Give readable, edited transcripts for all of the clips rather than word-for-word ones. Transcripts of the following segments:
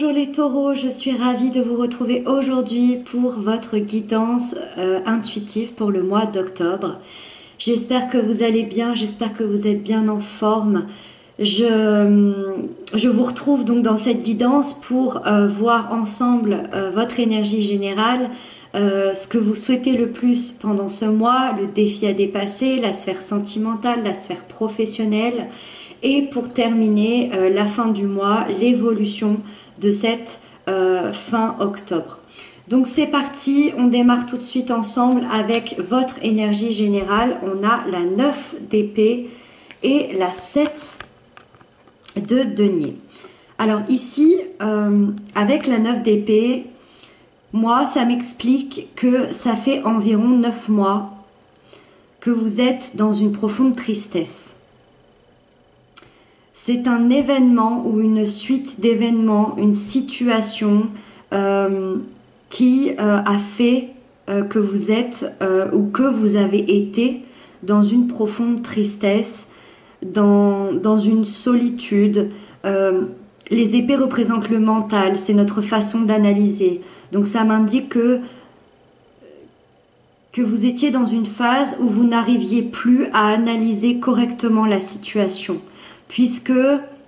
Bonjour les taureaux, je suis ravie de vous retrouver aujourd'hui pour votre guidance intuitive pour le mois d'octobre. J'espère que vous allez bien, j'espère que vous êtes bien en forme. Je vous retrouve donc dans cette guidance pour voir ensemble votre énergie générale, ce que vous souhaitez le plus pendant ce mois, le défi à dépasser, la sphère sentimentale, la sphère professionnelle et pour terminer la fin du mois, l'évolution de cette fin octobre. Donc c'est parti, on démarre tout de suite ensemble avec votre énergie générale. On a la 9 d'épée et la 7 de denier. Alors ici, avec la 9 d'épée, moi ça m'explique que ça fait environ 9 mois que vous êtes dans une profonde tristesse. C'est un événement ou une suite d'événements, une situation qui a fait que vous êtes ou que vous avez été dans une profonde tristesse, dans une solitude. Les épées représentent le mental, c'est notre façon d'analyser. Donc ça m'indique que vous étiez dans une phase où vous n'arriviez plus à analyser correctement la situation, puisque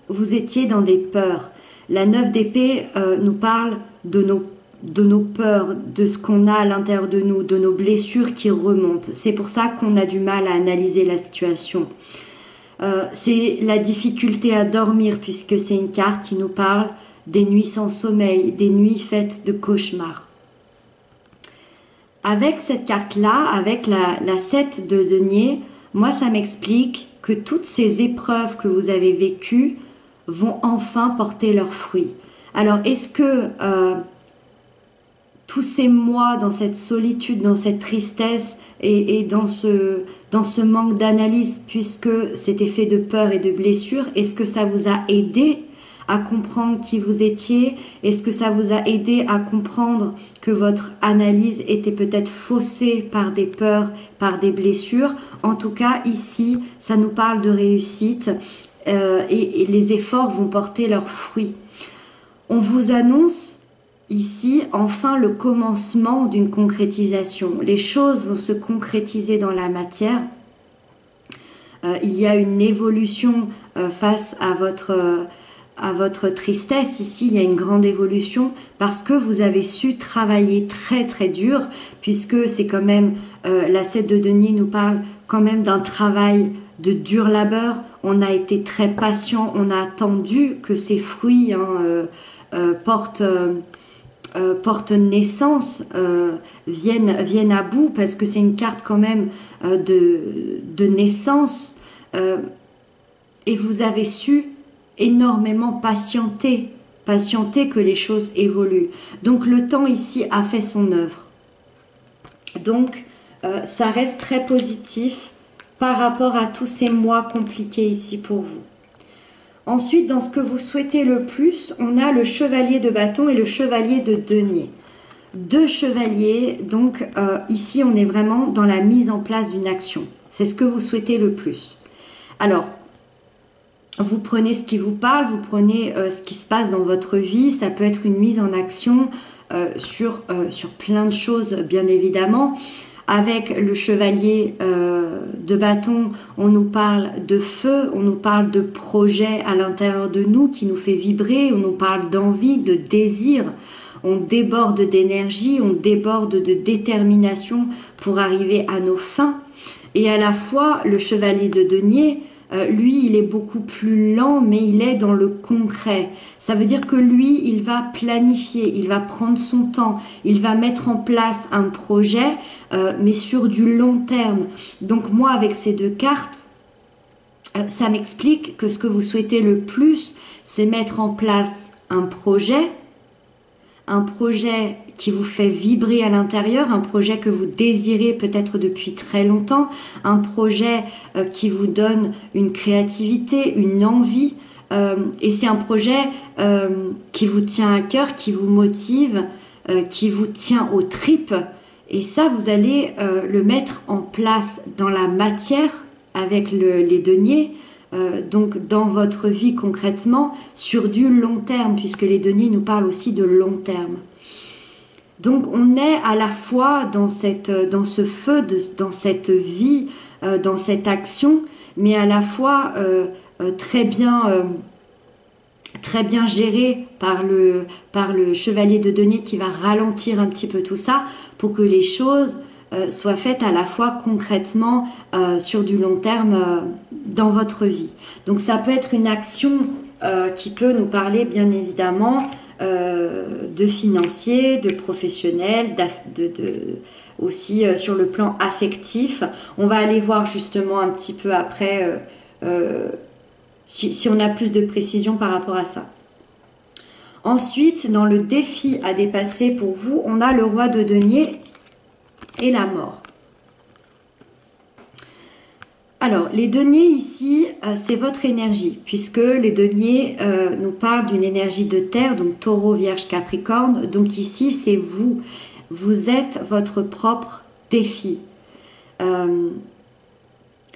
vous étiez dans des peurs. La 9 d'épée nous parle de nos peurs, de ce qu'on a à l'intérieur de nous, de nos blessures qui remontent. C'est pour ça qu'on a du mal à analyser la situation. C'est la difficulté à dormir, puisque c'est une carte qui nous parle des nuits sans sommeil, des nuits faites de cauchemars. Avec cette carte-là, avec la 7 de denier, moi ça m'explique que toutes ces épreuves que vous avez vécues vont enfin porter leurs fruits. Alors est-ce que tous ces mois dans cette solitude, dans cette tristesse et dans ce manque d'analyse, puisque c'était fait de peur et de blessures, est-ce que ça vous a aidé à comprendre qui vous étiez? Est-ce que ça vous a aidé à comprendre que votre analyse était peut-être faussée par des peurs, par des blessures? En tout cas, ici, ça nous parle de réussite et les efforts vont porter leurs fruits. On vous annonce ici, enfin, le commencement d'une concrétisation. Les choses vont se concrétiser dans la matière. Il y a une évolution face à votre tristesse. Ici, il y a une grande évolution parce que vous avez su travailler très très dur, puisque c'est quand même, la 7 de denier nous parle quand même d'un travail de dur labeur. On a été très patient, on a attendu que ces fruits portent naissance, viennent à bout, parce que c'est une carte quand même de naissance, et vous avez su énormément patienter que les choses évoluent. Donc le temps ici a fait son œuvre. Donc ça reste très positif par rapport à tous ces mois compliqués ici pour vous. Ensuite, dans ce que vous souhaitez le plus, on a le chevalier de bâton et le chevalier de denier. Deux chevaliers, donc ici on est vraiment dans la mise en place d'une action. C'est ce que vous souhaitez le plus. Alors, vous prenez ce qui vous parle, vous prenez ce qui se passe dans votre vie. Ça peut être une mise en action sur plein de choses, bien évidemment. Avec le chevalier de bâton, on nous parle de feu, on nous parle de projet à l'intérieur de nous qui nous fait vibrer, on nous parle d'envie, de désir. On déborde d'énergie, on déborde de détermination pour arriver à nos fins. Et à la fois, le chevalier de denier, lui, il est beaucoup plus lent, mais il est dans le concret. Ça veut dire que lui, il va planifier, il va prendre son temps, il va mettre en place un projet, mais sur du long terme. Donc moi, avec ces deux cartes, ça m'explique que ce que vous souhaitez le plus, c'est mettre en place un projet qui vous fait vibrer à l'intérieur, un projet que vous désirez peut-être depuis très longtemps, un projet qui vous donne une créativité, une envie, et c'est un projet qui vous tient à cœur, qui vous motive, qui vous tient aux tripes, et ça vous allez le mettre en place dans la matière avec les deniers, donc dans votre vie concrètement sur du long terme, puisque les deniers nous parlent aussi de long terme. Donc on est à la fois dans ce feu, dans cette vie, dans cette action, mais à la fois très bien géré par le chevalier de denier qui va ralentir un petit peu tout ça pour que les choses soient faites à la fois concrètement sur du long terme dans votre vie. Donc ça peut être une action qui peut nous parler bien évidemment de financier, de professionnel, aussi sur le plan affectif. On va aller voir justement un petit peu après si on a plus de précision par rapport à ça. Ensuite, dans le défi à dépasser pour vous, on a le roi de denier et la mort. Alors, les deniers ici, c'est votre énergie, puisque les deniers nous parlent d'une énergie de terre, donc taureau, vierge, capricorne. Donc ici, c'est vous. Vous êtes votre propre défi.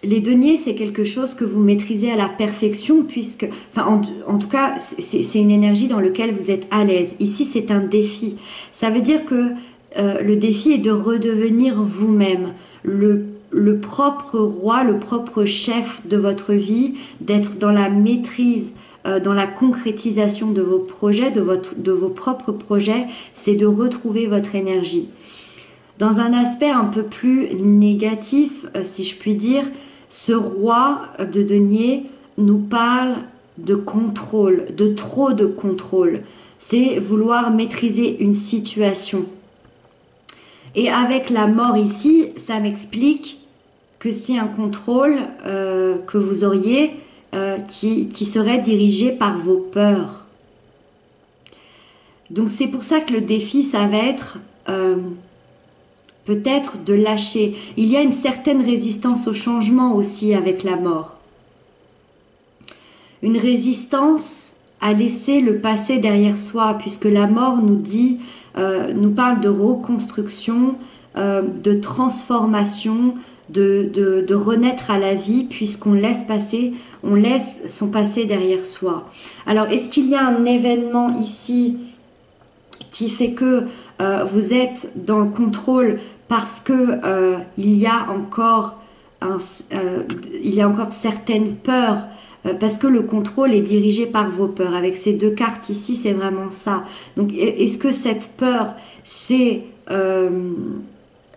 Les deniers, c'est quelque chose que vous maîtrisez à la perfection, puisque, enfin, en tout cas, c'est une énergie dans laquelle vous êtes à l'aise. Ici, c'est un défi. Ça veut dire que le défi est de redevenir vous-même, le propre roi, le propre chef de votre vie, d'être dans la maîtrise, dans la concrétisation de vos projets, de vos propres projets, c'est de retrouver votre énergie. Dans un aspect un peu plus négatif, si je puis dire, ce roi de denier nous parle de contrôle, de trop de contrôle. C'est vouloir maîtriser une situation. Et avec la mort ici, ça m'explique que c'est un contrôle que vous auriez qui serait dirigé par vos peurs. Donc c'est pour ça que le défi, ça va être peut-être de lâcher. Il y a une certaine résistance au changement aussi avec la mort. Une résistance à laisser le passé derrière soi, puisque la mort nous dit, nous parle de reconstruction, de transformation, de renaître à la vie, puisqu'on laisse passer, on laisse son passé derrière soi. Alors, est-ce qu'il y a un événement ici qui fait que vous êtes dans le contrôle parce que il y a encore certaines peurs, parce que le contrôle est dirigé par vos peurs. Avec ces deux cartes ici, c'est vraiment ça. Donc, est-ce que cette peur, c'est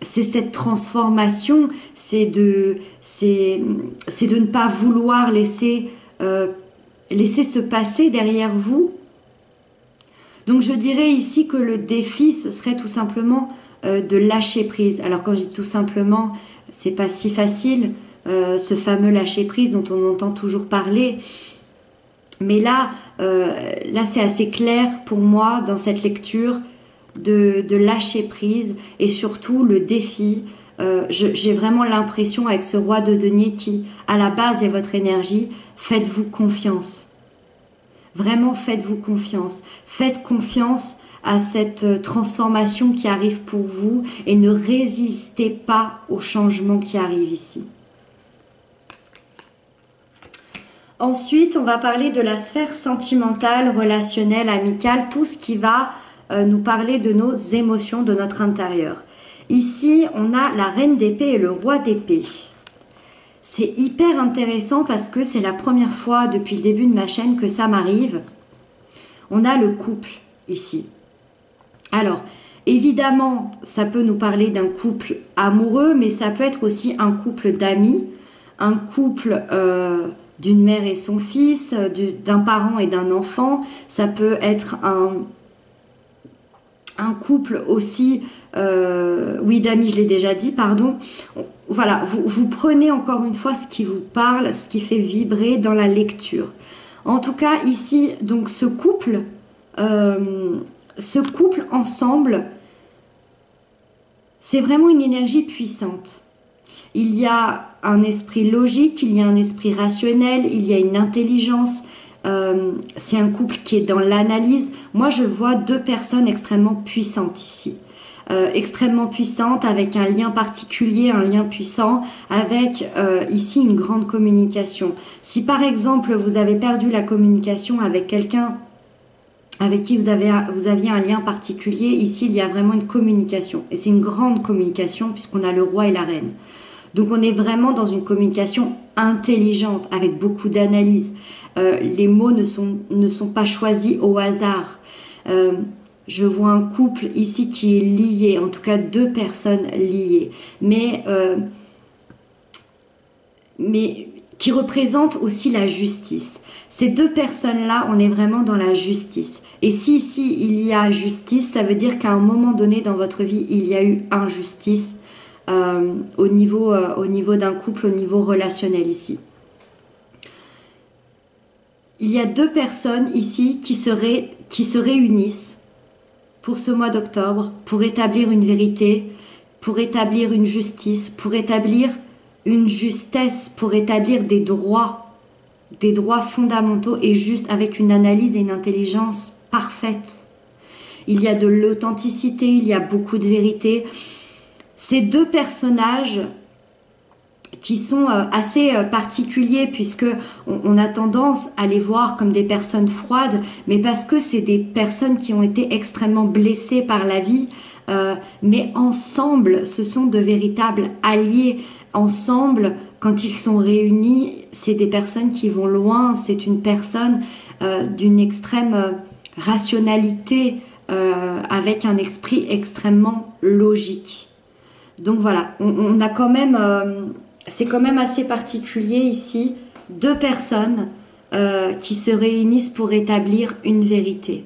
cette transformation, c'est de ne pas vouloir laisser ce passé derrière vous? Donc je dirais ici que le défi, ce serait tout simplement de lâcher prise. Alors quand je dis tout simplement, c'est pas si facile, ce fameux lâcher prise dont on entend toujours parler. Mais là c'est assez clair pour moi dans cette lecture de lâcher prise, et surtout le défi. J'ai vraiment l'impression avec ce roi de denier qui à la base est votre énergie, faites-vous confiance. Vraiment, faites-vous confiance. Faites confiance à cette transformation qui arrive pour vous et ne résistez pas au changement qui arrive ici. Ensuite, on va parler de la sphère sentimentale, relationnelle, amicale, tout ce qui va nous parler de nos émotions, de notre intérieur. Ici, on a la reine d'épée et le roi d'épée. C'est hyper intéressant parce que c'est la première fois depuis le début de ma chaîne que ça m'arrive. On a le couple ici. Alors, évidemment, ça peut nous parler d'un couple amoureux, mais ça peut être aussi un couple d'amis, un couple d'une mère et son fils, d'un parent et d'un enfant. Ça peut être un couple aussi, oui, d'amis, je l'ai déjà dit, pardon. Voilà, vous prenez encore une fois ce qui vous parle, ce qui fait vibrer dans la lecture. En tout cas, ici, donc ce couple ensemble, c'est vraiment une énergie puissante. Il y a un esprit logique, il y a un esprit rationnel, il y a une intelligence. C'est un couple qui est dans l'analyse. Moi, je vois deux personnes extrêmement puissantes ici. extrêmement puissante, avec un lien particulier, un lien puissant, avec ici une grande communication. Si par exemple vous avez perdu la communication avec quelqu'un avec qui vous aviez un lien particulier, ici il y a vraiment une communication. Et c'est une grande communication puisqu'on a le roi et la reine. Donc on est vraiment dans une communication intelligente, avec beaucoup d'analyse. Les mots ne sont pas choisis au hasard. Je vois un couple ici qui est lié, en tout cas deux personnes liées, mais qui représentent aussi la justice. Ces deux personnes-là, on est vraiment dans la justice. Et si ici il y a justice, ça veut dire qu'à un moment donné dans votre vie, il y a eu injustice au niveau d'un couple, au niveau relationnel ici. Il y a deux personnes ici qui se réunissent pour ce mois d'octobre, pour établir une vérité, pour établir une justice, pour établir une justesse, pour établir des droits fondamentaux et justes, avec une analyse et une intelligence parfaite. Il y a de l'authenticité, il y a beaucoup de vérité. Ces deux personnages qui sont assez particuliers, puisque on a tendance à les voir comme des personnes froides, mais parce que c'est des personnes qui ont été extrêmement blessées par la vie, mais ensemble, ce sont de véritables alliés. Ensemble, quand ils sont réunis, c'est des personnes qui vont loin, c'est une personne d'une extrême rationalité, avec un esprit extrêmement logique. Donc voilà, on a quand même, c'est quand même assez particulier ici, deux personnes qui se réunissent pour établir une vérité.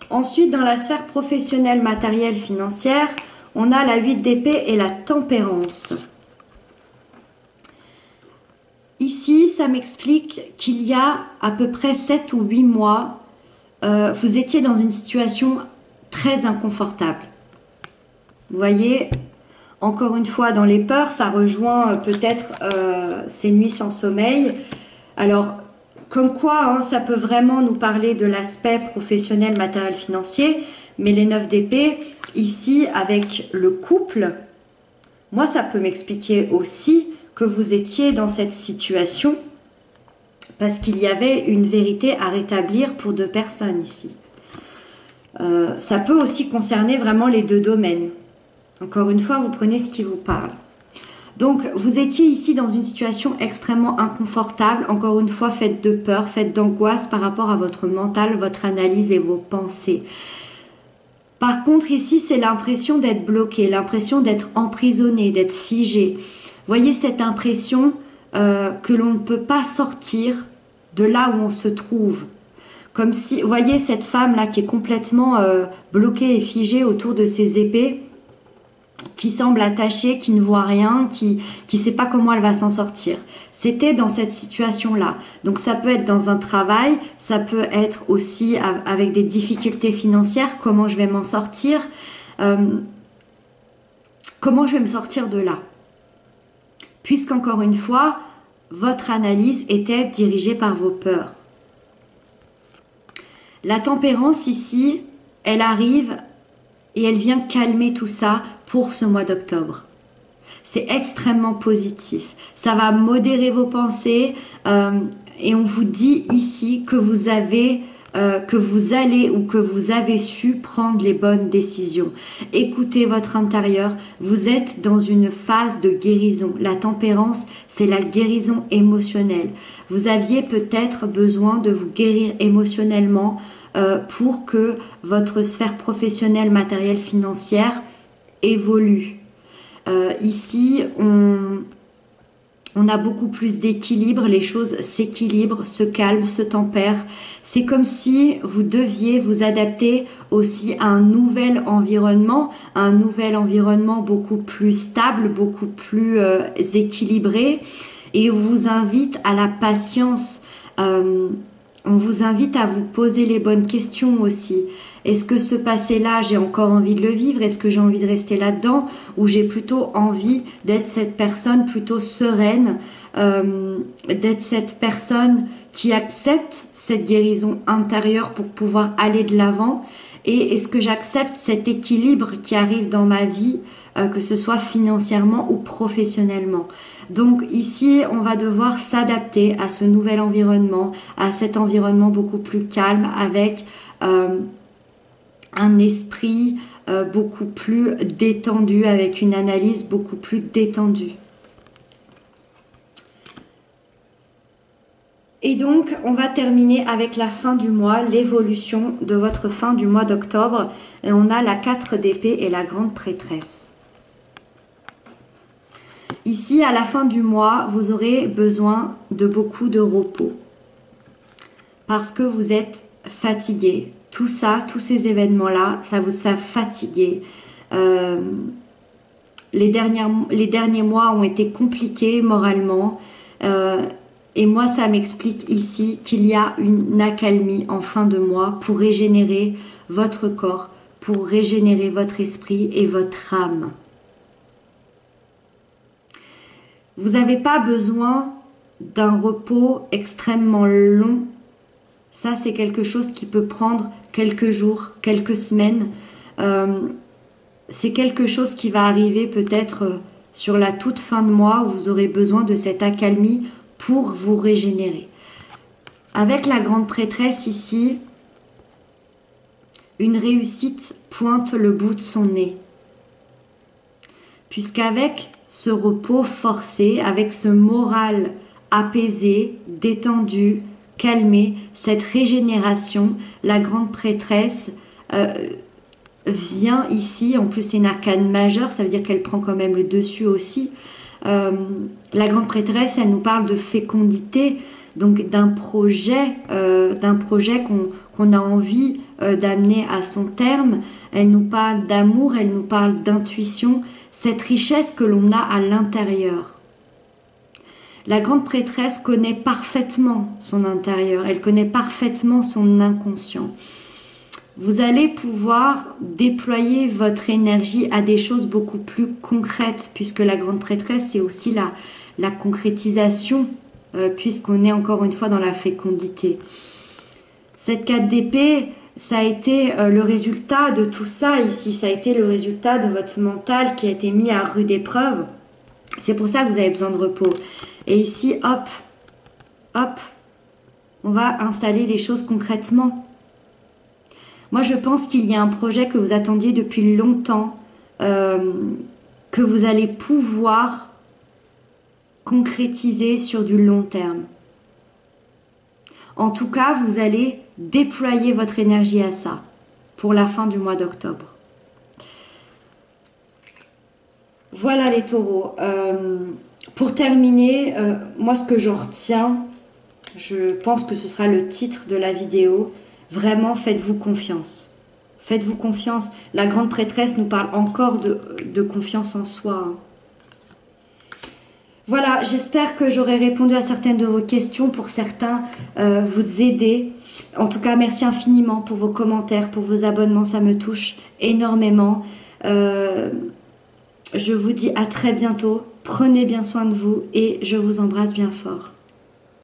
Ensuite, dans la sphère professionnelle, matérielle, financière, on a la 8 d'épée et la tempérance. Ici, ça m'explique qu'il y a à peu près 7 ou 8 mois, vous étiez dans une situation très inconfortable. Vous voyez, encore une fois, dans les peurs, ça rejoint peut-être ces nuits sans sommeil. Alors, comme quoi, ça peut vraiment nous parler de l'aspect professionnel, matériel, financier, mais les 9 d'épée, ici, avec le couple, moi, ça peut m'expliquer aussi que vous étiez dans cette situation parce qu'il y avait une vérité à rétablir pour deux personnes ici. Ça peut aussi concerner vraiment les deux domaines. Encore une fois, vous prenez ce qui vous parle. Donc, vous étiez ici dans une situation extrêmement inconfortable, encore une fois, faite de peur, faite d'angoisse par rapport à votre mental, votre analyse et vos pensées. Par contre, ici, c'est l'impression d'être bloqué, l'impression d'être emprisonné, d'être figé. Voyez cette impression que l'on ne peut pas sortir de là où on se trouve. Comme si, voyez cette femme-là qui est complètement bloquée et figée autour de ses épées, qui semble attachée, qui ne voit rien, qui ne sait pas comment elle va s'en sortir. C'était dans cette situation-là. Donc ça peut être dans un travail, ça peut être aussi avec des difficultés financières, comment je vais m'en sortir, comment je vais me sortir de là. Puisqu'encore une fois, votre analyse était dirigée par vos peurs. La tempérance ici, elle arrive et elle vient calmer tout ça pour ce mois d'octobre. C'est extrêmement positif. Ça va modérer vos pensées et on vous dit ici que vous allez ou que vous avez su prendre les bonnes décisions. Écoutez votre intérieur. Vous êtes dans une phase de guérison. La tempérance, c'est la guérison émotionnelle. Vous aviez peut-être besoin de vous guérir émotionnellement pour que votre sphère professionnelle, matérielle, financière évolue. Ici, on a beaucoup plus d'équilibre, les choses s'équilibrent, se calment, se tempèrent. C'est comme si vous deviez vous adapter aussi à un nouvel environnement beaucoup plus stable, beaucoup plus équilibré. Et on vous invite à la patience. On vous invite à vous poser les bonnes questions aussi. Est-ce que ce passé-là, j'ai encore envie de le vivre? Est-ce que j'ai envie de rester là-dedans? Ou j'ai plutôt envie d'être cette personne plutôt sereine, d'être cette personne qui accepte cette guérison intérieure pour pouvoir aller de l'avant et est-ce que j'accepte cet équilibre qui arrive dans ma vie, que ce soit financièrement ou professionnellement. Donc ici, on va devoir s'adapter à ce nouvel environnement, à cet environnement beaucoup plus calme, avec un esprit beaucoup plus détendu, avec une analyse beaucoup plus détendue. Et donc, on va terminer avec la fin du mois, l'évolution de votre fin du mois d'octobre. Et on a la 4 d'épée et la grande prêtresse. Ici, à la fin du mois, vous aurez besoin de beaucoup de repos. Parce que vous êtes fatigué. Tout ça, tous ces événements-là, ça vous a fatigué. Les derniers mois ont été compliqués moralement. Et moi, ça m'explique ici qu'il y a une accalmie en fin de mois pour régénérer votre corps, pour régénérer votre esprit et votre âme. Vous n'avez pas besoin d'un repos extrêmement long. Ça, c'est quelque chose qui peut prendre quelques jours, quelques semaines. C'est quelque chose qui va arriver peut-être sur la toute fin de mois où vous aurez besoin de cette accalmie pour vous régénérer. Avec la grande prêtresse ici, une réussite pointe le bout de son nez. Puisqu'avec ce repos forcé, avec ce moral apaisé, détendu, calmé, cette régénération, la grande prêtresse vient ici, en plus c'est une arcane majeure, ça veut dire qu'elle prend quand même le dessus aussi. La grande prêtresse, elle nous parle de fécondité, donc d'un projet qu'on a envie d'amener à son terme. Elle nous parle d'amour, elle nous parle d'intuition, cette richesse que l'on a à l'intérieur. La grande prêtresse connaît parfaitement son intérieur, elle connaît parfaitement son inconscient. Vous allez pouvoir déployer votre énergie à des choses beaucoup plus concrètes, puisque la grande prêtresse, c'est aussi la concrétisation, puisqu'on est encore une fois dans la fécondité. Cette 4 d'épée, ça a été le résultat de tout ça ici, ça a été le résultat de votre mental qui a été mis à rude épreuve. C'est pour ça que vous avez besoin de repos. Et ici, hop, hop, on va installer les choses concrètement. Moi, je pense qu'il y a un projet que vous attendiez depuis longtemps, que vous allez pouvoir concrétiser sur du long terme. En tout cas, vous allez déployer votre énergie à ça pour la fin du mois d'octobre. Voilà les taureaux. Pour terminer, moi ce que j'en retiens, je pense que ce sera le titre de la vidéo. Vraiment, faites-vous confiance. Faites-vous confiance. La grande prêtresse nous parle encore de confiance en soi. Voilà, j'espère que j'aurai répondu à certaines de vos questions, pour certains vous aider. En tout cas, merci infiniment pour vos commentaires, pour vos abonnements, ça me touche énormément. Je vous dis à très bientôt, prenez bien soin de vous et je vous embrasse bien fort.